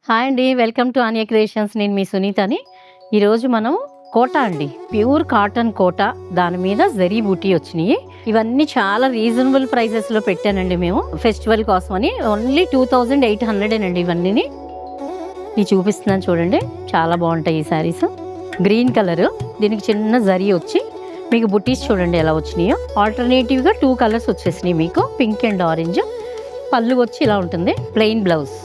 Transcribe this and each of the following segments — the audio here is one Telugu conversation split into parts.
హాయ్ అండి. Welcome to Aniya creations. నేను మీ సునీతని. ఈరోజు మనం కోటా అండి, ప్యూర్ కాటన్ కోటా, దాని మీద జరీ బూటీ వచ్చినాయి. ఇవన్నీ చాలా రీజనబుల్ ప్రైసెస్లో పెట్టానండి మేము ఫెస్టివల్ కోసమని. ఓన్లీ 2800 అండి ఇవన్నీ. ఇవి చూపిస్తున్నాను చూడండి, చాలా బాగుంటాయి ఈ శారీస్. గ్రీన్ కలర్, దీనికి చిన్న జరీ వచ్చి మీకు బుటీస్ చూడండి ఎలా వచ్చినాయో. ఆల్టర్నేటివ్గా 2 కలర్స్ వచ్చేసినాయి మీకు, పింక్ అండ్ ఆరెంజ్. పళ్ళు వచ్చి ఇలా ఉంటుంది, ప్లెయిన్ బ్లౌజ్.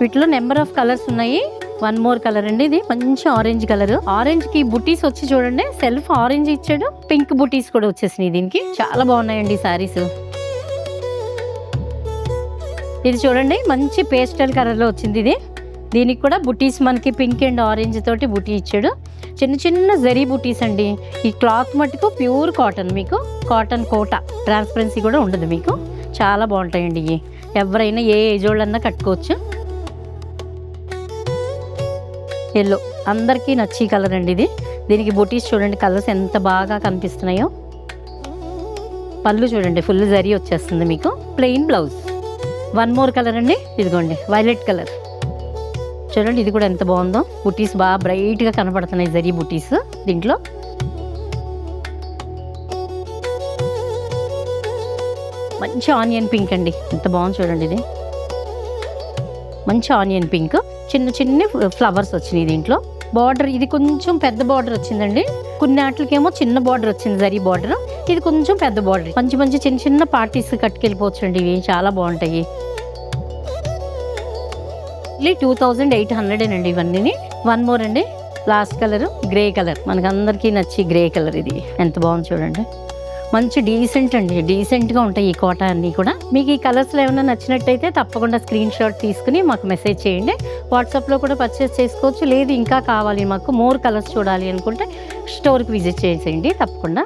వీటిలో నెంబర్ ఆఫ్ కలర్స్ ఉన్నాయి. 1 మోర్ కలర్ అండి, ఇది మంచి ఆరెంజ్ కలర్. ఆరెంజ్ కి బుటీస్ వచ్చి చూడండి, సెల్ఫ్ ఆరెంజ్ ఇచ్చాడు, పింక్ బుటీస్ కూడా వచ్చేసినాయి దీనికి. చాలా బాగున్నాయండి శారీస్. ఇది చూడండి, మంచి పేస్టల్ కలర్ లో వచ్చింది ఇది. దీనికి కూడా బుటీస్ మనకి పింక్ అండ్ ఆరెంజ్ తోటి బుటీ ఇచ్చాడు. చిన్న చిన్న జరీ బుటీస్ అండి. ఈ క్లాత్ మటుకు ప్యూర్ కాటన్, మీకు కాటన్ కోట, ట్రాన్స్పరెన్సీ కూడా ఉండదు మీకు. చాలా బాగుంటాయండి ఇవి. ఎవరైనా ఏ ఏజ్ వాళ్ళన్నా కట్టుకోవచ్చు. ఎల్లో అందరికీ నచ్చి కలర్ అండి ఇది. దీనికి బుటీస్ చూడండి, కలర్స్ ఎంత బాగా కనిపిస్తున్నాయో. పళ్ళు చూడండి, ఫుల్ జరీ వచ్చేస్తుంది మీకు, ప్లెయిన్ బ్లౌజ్. 1 మోర్ కలర్ అండి, ఇదిగోండి వైలెట్ కలర్. చూడండి ఇది కూడా ఎంత బాగుందో. బుటీస్ బాగా బ్రైట్గా కనపడుతున్నాయి, జరీ బుటీస్ దీంట్లో. మంచి ఆనియన్ పింక్ అండి, ఎంత బాగుంది చూడండి ఇది. మంచి ఆనియన్ పింక్, చిన్న చిన్న ఫ్లవర్స్ వచ్చినాయి దీంట్లో. బార్డర్ ఇది కొంచెం పెద్ద బార్డర్ వచ్చిందండి. కొన్ని వాటికేమో చిన్న బార్డర్ వచ్చింది, జరీ బార్డర్. ఇది కొంచెం పెద్ద బార్డర్. మంచి మంచి చిన్న చిన్న పార్టీస్ కట్టుకెళ్ళిపోవచ్చు అండి, ఇవి చాలా బాగుంటాయి. 2800 అండి ఇవన్నీ. 1 మోర్ అండి, లాస్ట్ కలర్ గ్రే కలర్. మనకు అందరికీ నచ్చి గ్రే కలర్. ఇది ఎంత బాగుంది చూడండి, మంచి డీసెంట్ అండి, డీసెంట్గా ఉంటాయి ఈ కోటా అన్నీ కూడా. మీకు ఈ కలర్స్లో ఏమైనా నచ్చినట్టయితే తప్పకుండా స్క్రీన్ షాట్ తీసుకుని మాకు మెసేజ్ చేయండి. వాట్సాప్లో కూడా పర్చేస్ చేసుకోవచ్చు. లేదు ఇంకా కావాలి మాకు మోర్ కలర్స్ చూడాలి అనుకుంటే స్టోర్కి విజిట్ చేసేయండి తప్పకుండా.